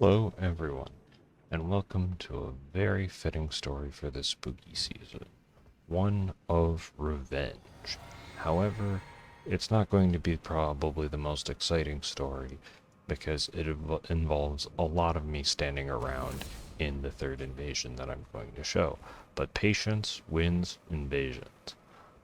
Hello, everyone, and welcome to a very fitting story for this spooky season, one of revenge. However, it's not going to be probably the most exciting story because it involves a lot of me standing around in the third invasion that I'm going to show. But patience wins invasions.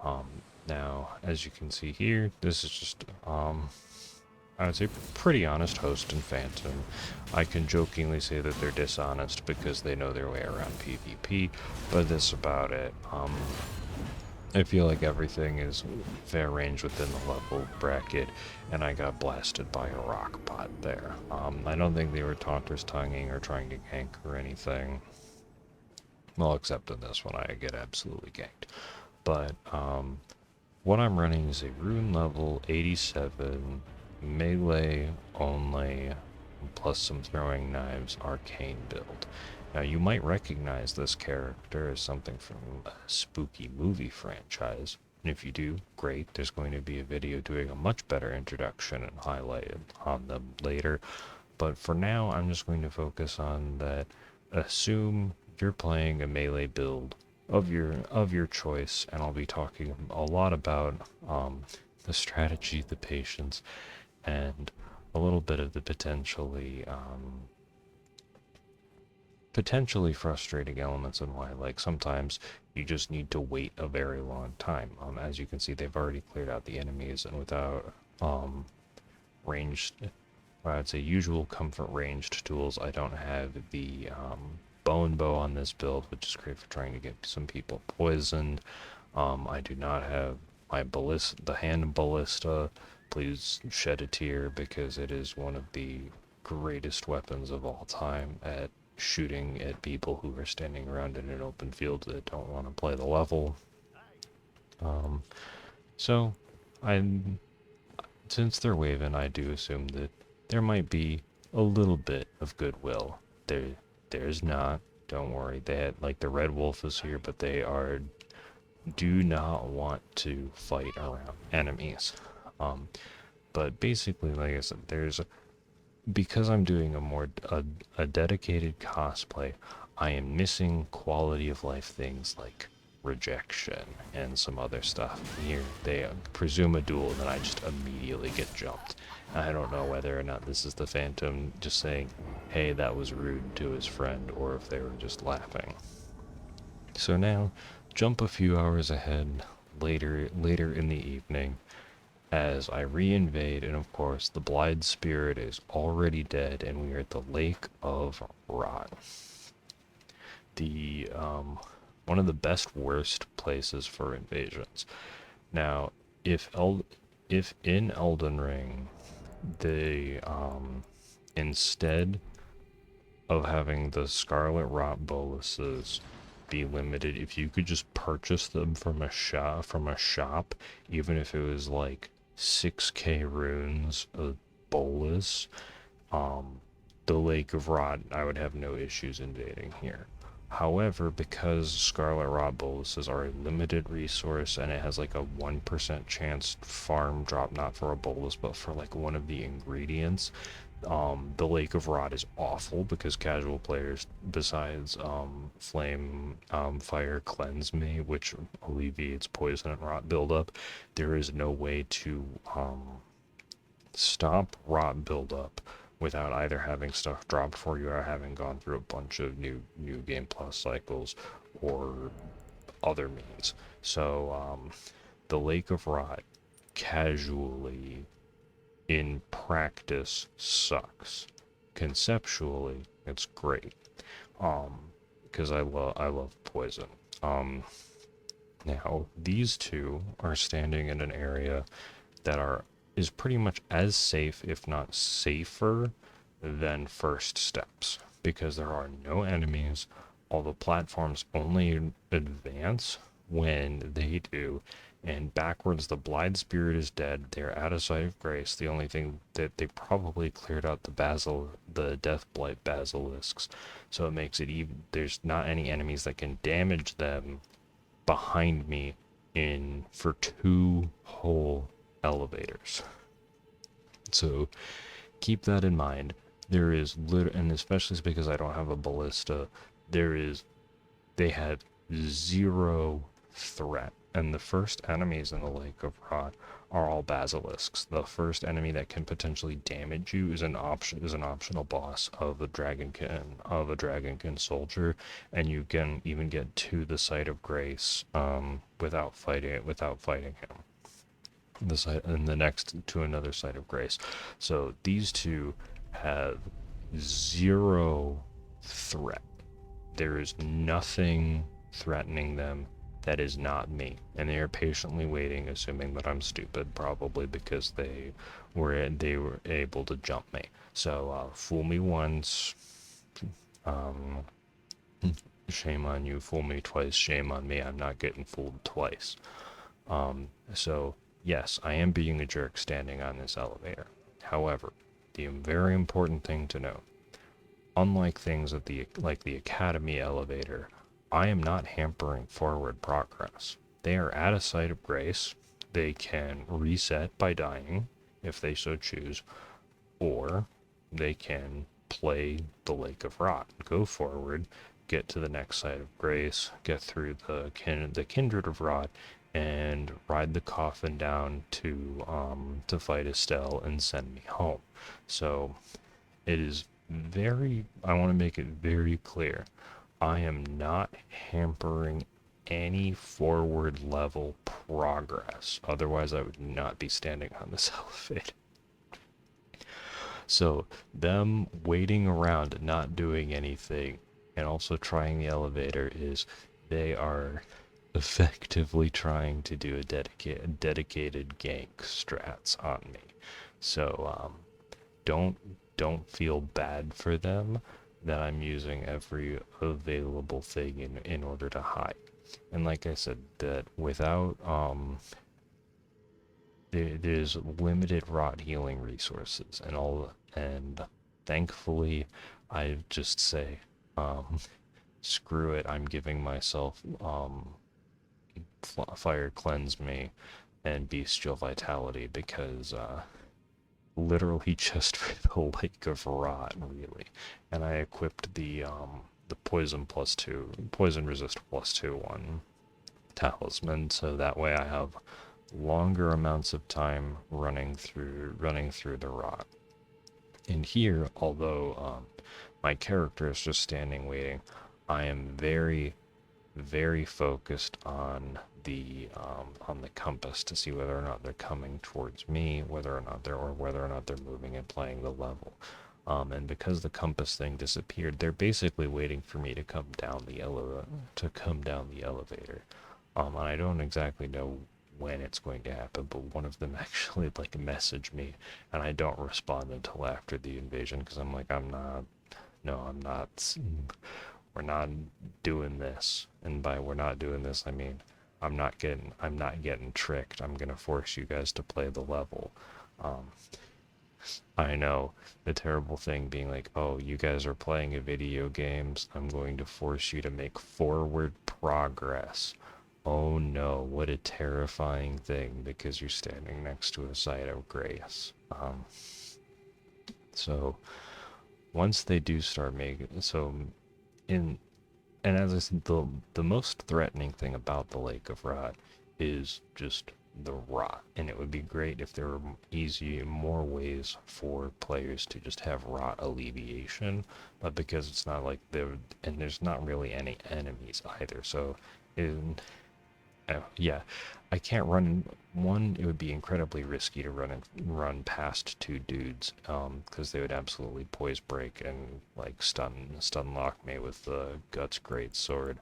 Um, Now, as you can see here, this is just I would say pretty honest host and phantom. I can jokingly say that they're dishonest because they know their way around PvP, but that's about it. I feel like everything is fair range within the level bracket, and I got blasted by a rock pot there. I don't think they were taunters tonguing or trying to gank or anything. Well, except in this one, I get absolutely ganked. But what I'm running is a rune level 87 melee only plus some throwing knives arcane build. Now you might recognize this character as something from a spooky movie franchise. And if you do, great. There's going to be a video doing a much better introduction and highlight on them later. But for now, I'm just going to focus on that. Assume you're playing a melee build of your choice, and I'll be talking a lot about the strategy, the patience, and a little bit of the potentially frustrating elements and why, like, sometimes you just need to wait a very long time. As you can see, they've already cleared out the enemies, and without ranged, I'd say usual comfort ranged tools, I don't have the bone bow on this build, which is great for trying to get some people poisoned. I do not have my the hand ballista. Please shed a tear because it is one of the greatest weapons of all time at shooting at people who are standing around in an open field that don't want to play the level. Um, so, I'm since they're waving, I do assume that there might be a little bit of goodwill. There's not. Don't worry. They had, like, the Red Wolf is here, but they do not want to fight around enemies. But basically, like I said, because I'm doing a dedicated cosplay, I am missing quality of life things like rejection and some other stuff. Here, they presume a duel, and then I just immediately get jumped. I don't know whether or not this is the Phantom just saying, hey, that was rude to his friend, or if they were just laughing. So now, jump a few hours ahead, later in the evening, as I re-invade, and of course the Blithe Spirit is already dead, and we are at the Lake of Rot. The one of the best worst places for invasions. Now, if in Elden Ring, they instead of having the Scarlet Rot boluses be limited, if you could just purchase them from a shop, even if it was like 6k runes a bolus, the Lake of Rot, I would have no issues invading here. However, because Scarlet Rot boluses are a limited resource and it has like a 1% chance farm drop, not for a bolus, but for like one of the ingredients, the Lake of Rot is awful because casual players, besides Flame Fire Cleanse Me, which alleviates poison and rot buildup, there is no way to stop rot buildup without either having stuff dropped for you or having gone through a bunch of new game plus cycles or other means. So the Lake of Rot casually in practice sucks. Conceptually, it's great. Because I love poison. Now these two are standing in an area that is pretty much as safe, if not safer, than first steps, because there are no enemies. All the platforms only advance when they do, and backwards the Blithe Spirit is dead. They're out of sight of grace. The only thing that they probably cleared out the Death Blight basilisks, so it makes it even. There's not any enemies that can damage them behind me for 2 whole elevators. So keep that in mind. There is and especially because I don't have a ballista, there is, they had zero threat. And the first enemies in the Lake of Rot are all basilisks. The first enemy that can potentially damage you is an optional boss of a dragonkin soldier, and you can even get to the site of grace without fighting him. The site and the next to another site of grace. So these two have zero threat. There is nothing threatening them that is not me, and they are patiently waiting, assuming that I'm stupid, probably because they were able to jump me. So fool me once, um, shame on you. Fool me twice, shame on me. I'm not getting fooled twice. So yes, I am being a jerk standing on this elevator. However, the very important thing to note, unlike things like the Academy elevator, I am not hampering forward progress. They are at a site of grace. They can reset by dying if they so choose, or they can play the Lake of Rot, go forward, get to the next site of grace, get through the Kindred of Rot, and ride the coffin down to fight Estelle and send me home. So it is I want to make it very clear. I am not hampering any forward level progress. Otherwise, I would not be standing on this elevator. So, them waiting around, not doing anything, and also trying the elevator is they are effectively trying to do a dedicated gank strats on me. So, don't don't feel bad for them that I'm using every available thing in order to hide. And like I said, that without there's limited rot healing resources and thankfully I just say screw it, I'm giving myself fire cleanse me and bestial vitality because literally just for the Lake of Rot, really. And I equipped the poison resist +2 one talisman, so that way I have longer amounts of time running through the rot. And here, although my character is just standing waiting, I am very, very focused on the compass to see whether or not they're coming towards me, whether or not they're moving and playing the level. And because the compass thing disappeared, they're basically waiting for me to come down the elevator. And I don't exactly know when it's going to happen, but one of them actually like messaged me, and I don't respond until after the invasion because I'm like, I'm not. We're not doing this, and by we're not doing this, I mean I'm not getting tricked. I'm gonna force you guys to play the level. Um, I know the terrible thing being like, oh, you guys are playing a video games. I'm going to force you to make forward progress. Oh no, what a terrifying thing because you're standing next to a site of grace. So once they do start making in and as I said, the most threatening thing about the Lake of Rot is just the rot, and it would be great if there were more ways for players to just have rot alleviation, but because it's not like there's not really any enemies either, so yeah, I can't run one. It would be incredibly risky to run past two dudes, because they would absolutely poise break and like stun lock me with the Guts Great Sword.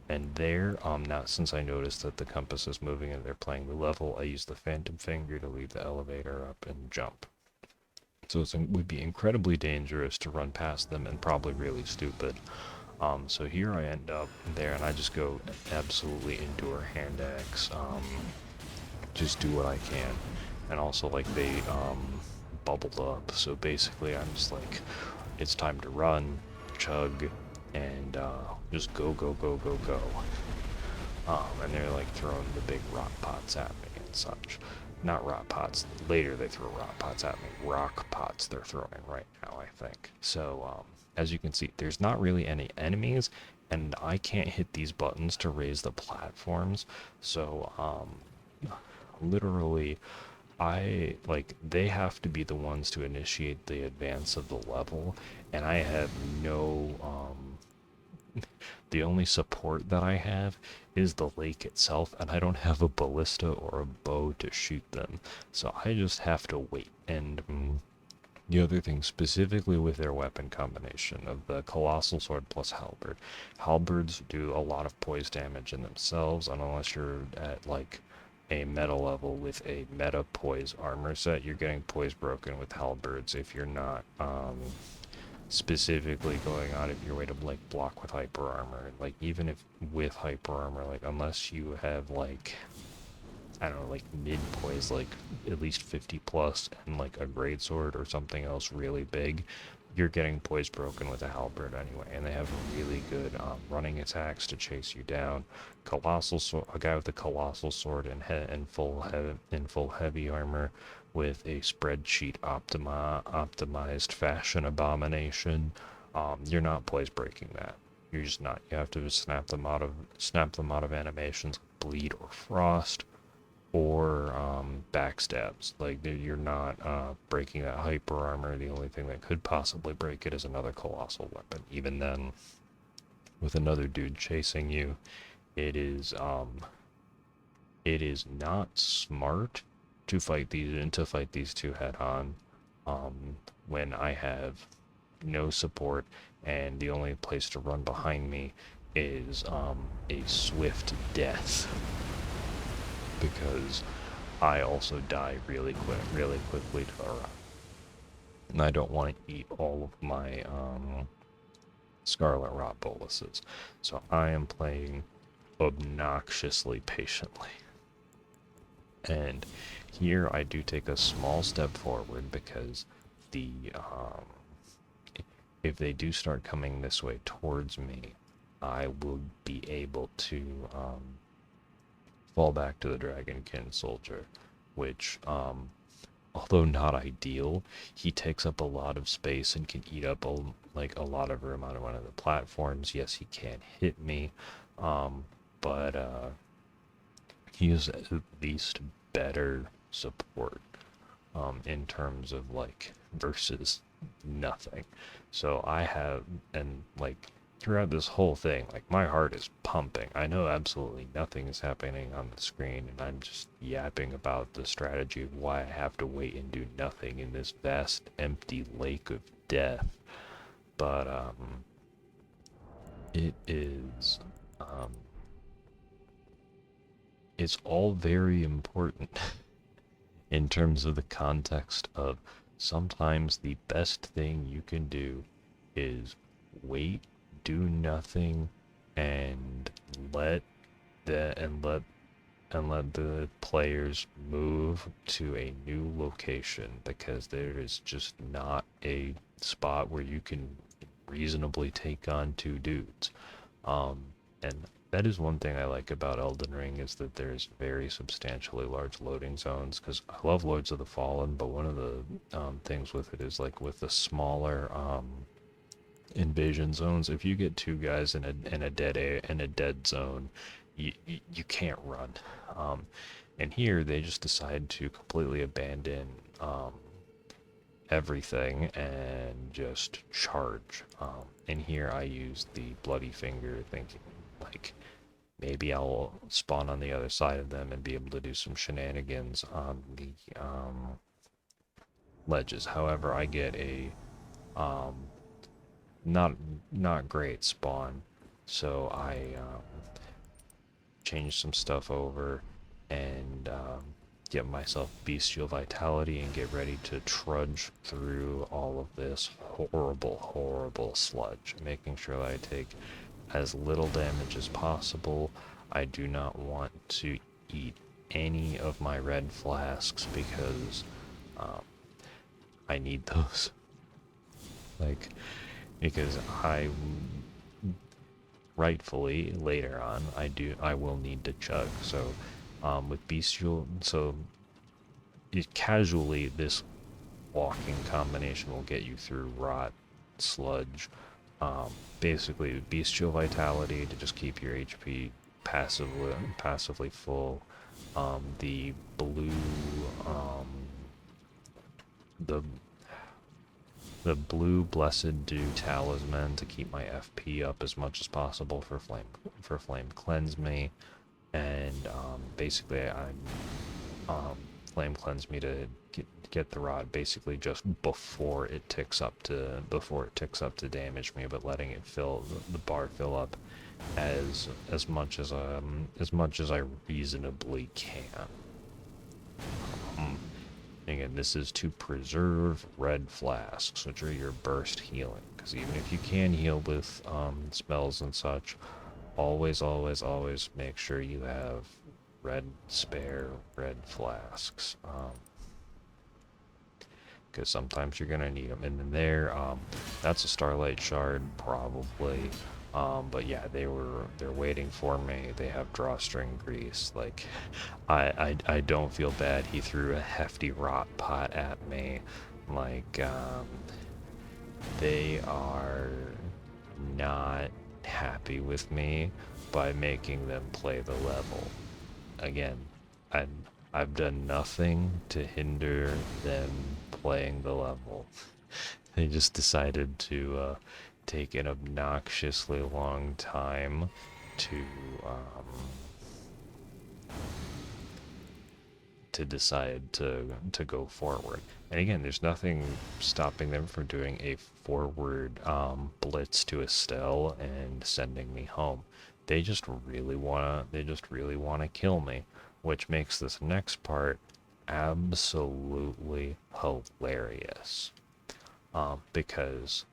And there, now since I noticed that the compass is moving and they're playing the level, I use the Phantom Finger to leave the elevator up and jump. So it would be incredibly dangerous to run past them and probably really stupid. So here I end up there, and I just go absolutely endure hand axe, just do what I can, and also like they bubbled up. So basically, I'm just like, it's time to run, chug, and just go go go go go. And they're like throwing the big rock pots at me and such. not rot pots. Later they throw rot pots at me. Rock pots they're throwing right now, I think. So, as you can see, there's not really any enemies, and I can't hit these buttons to raise the platforms. So, literally, they have to be the ones to initiate the advance of the level, and I have no, the only support that I have is the lake itself, and I don't have a ballista or a bow to shoot them. So I just have to wait. And the other thing, specifically with their weapon combination of the Colossal Sword plus Halberd, Halberds do a lot of poise damage in themselves, and unless you're at like a meta level with a meta poise armor set, you're getting poise broken with Halberds if you're not specifically going out of your way to like block with hyper armor. Like even if with hyper armor, like unless you have like, I don't know, like mid poise, like at least 50 plus, and like a great sword or something else really big, you're getting poise broken with a halberd anyway. And they have really good running attacks to chase you down. Colossal sword, a guy with a colossal sword and in full heavy armor with a spreadsheet optimized fashion abomination. You're not poise breaking that. You're just not. You have to snap them out of animations, bleed or frost, or backstabs. Like you're not breaking that hyper armor. The only thing that could possibly break it is another colossal weapon. Even then, with another dude chasing you, it is not smart to fight these two head on when I have no support and the only place to run behind me is a swift death, because I also die really quickly to the run, and I don't want to eat all of my Scarlet Rot boluses, so I am playing obnoxiously patiently. And here I do take a small step forward because the if they do start coming this way towards me, I will be able to fall back to the Dragonkin soldier, which although not ideal, he takes up a lot of space and can eat up a lot of room on one of the platforms. Yes, he can't hit me, but he is at least better support in terms of like versus nothing. So I have, and like throughout this whole thing, like my heart is pumping. I know absolutely nothing is happening on the screen, and I'm just yapping about the strategy of why I have to wait and do nothing in this vast empty lake of death. But it is it's all very important in terms of the context of sometimes the best thing you can do is wait, do nothing, and let the players move to a new location, because there is just not a spot where you can reasonably take on two dudes. And that is one thing I like about Elden Ring, is that there's very substantially large loading zones, because I love Lords of the Fallen, but one of the things with it is like with the smaller invasion zones, if you get two guys in a dead zone, you can't run. And here they just decide to completely abandon everything and just charge. And here I use the bloody finger, thinking like maybe I'll spawn on the other side of them and be able to do some shenanigans on the ledges. However, I get a not great spawn, so I change some stuff over and get myself bestial vitality and get ready to trudge through all of this horrible sludge, making sure that I take as little damage as possible. I do not want to eat any of my red flasks because I need those. Because I rightfully later on I will need to chug. So with bestial, so casually, this walking combination will get you through rot, sludge, basically bestial vitality to just keep your HP passively full. The blue, um, the the blue blessed dew talisman to keep my FP up as much as possible for flame cleanse me, and basically I'm flame cleanse me to get the rod basically just before it ticks up to damage me, but letting it fill the bar fill up as much as I reasonably can. Again, this is to preserve red flasks, which are your burst healing. Because even if you can heal with spells and such, always make sure you have spare red flasks. Because sometimes you're gonna need them. And then that's a Starlight Shard, probably. But yeah, they're waiting for me. They have drawstring grease. Like, I don't feel bad. He threw a hefty rot pot at me. Like, they are not happy with me by making them play the level. Again, I've done nothing to hinder them playing the level. They just decided to take an obnoxiously long time to decide to go forward. And again, there's nothing stopping them from doing a forward blitz to Estelle and sending me home. They just really wanna kill me, which makes this next part absolutely hilarious. Because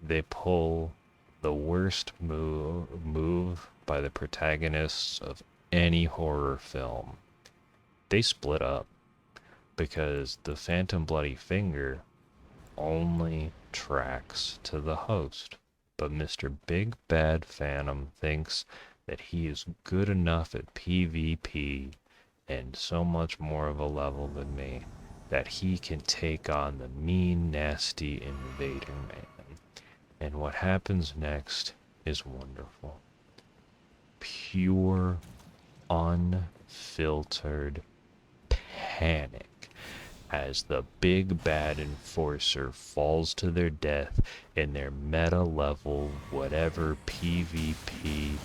they pull the worst move by the protagonists of any horror film. They split up because the Phantom Bloody Finger only tracks to the host. But Mr. Big Bad Phantom thinks that he is good enough at PvP and so much more of a level than me that he can take on the mean, nasty Invader Man. And what happens next is wonderful. Pure, unfiltered panic as the big bad enforcer falls to their death in their meta level, whatever PvP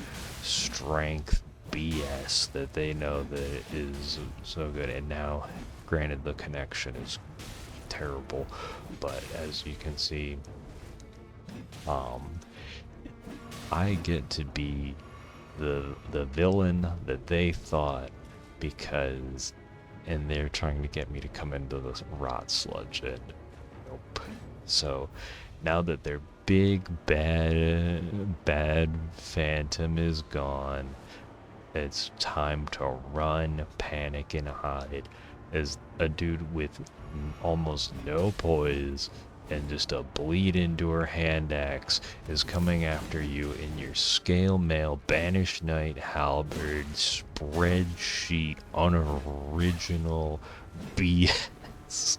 strength BS that they know that is so good. And now, granted, the connection is terrible, but as you can see, I get to be the villain that they thought, because and they're trying to get me to come into the rot sludge, and nope. So now that their big bad phantom is gone, it's time to run, panic, and hide as a dude with almost no poise and just a bleed endure hand axe is coming after you in your scale mail banished knight halberd spreadsheet unoriginal BS.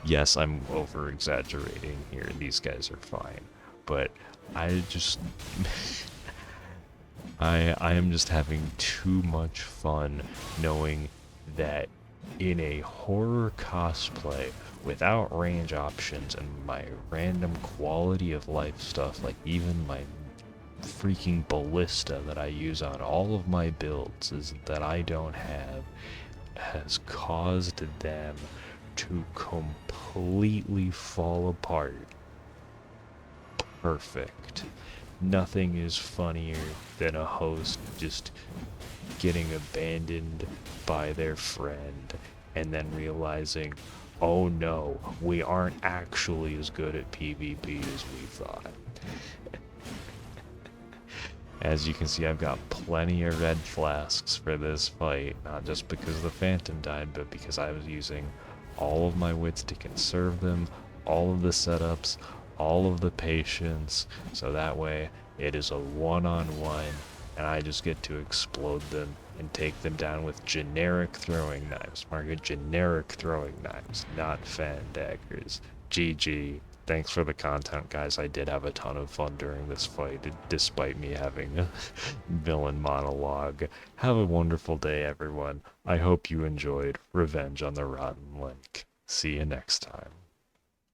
Yes, I'm over exaggerating here. These guys are fine, but I just I am just having too much fun knowing that in a horror cosplay without range options and my random quality of life stuff, like even my freaking ballista that I use on all of my builds is that I don't have, has caused them to completely fall apart. Perfect. Nothing is funnier than a host just getting abandoned by their friend and then realizing, oh no, we aren't actually as good at PvP as we thought. As you can see, I've got plenty of red flasks for this fight, not just because the Phantom died, but because I was using all of my wits to conserve them, all of the setups, all of the patience, so that way it is a one-on-one and I just get to explode them and take them down with generic throwing knives. Market generic throwing knives, not fan daggers. GG. Thanks for the content, guys. I did have a ton of fun during this fight, despite me having a villain monologue. Have a wonderful day, everyone. I hope you enjoyed Revenge on the Rotten Link. See you next time.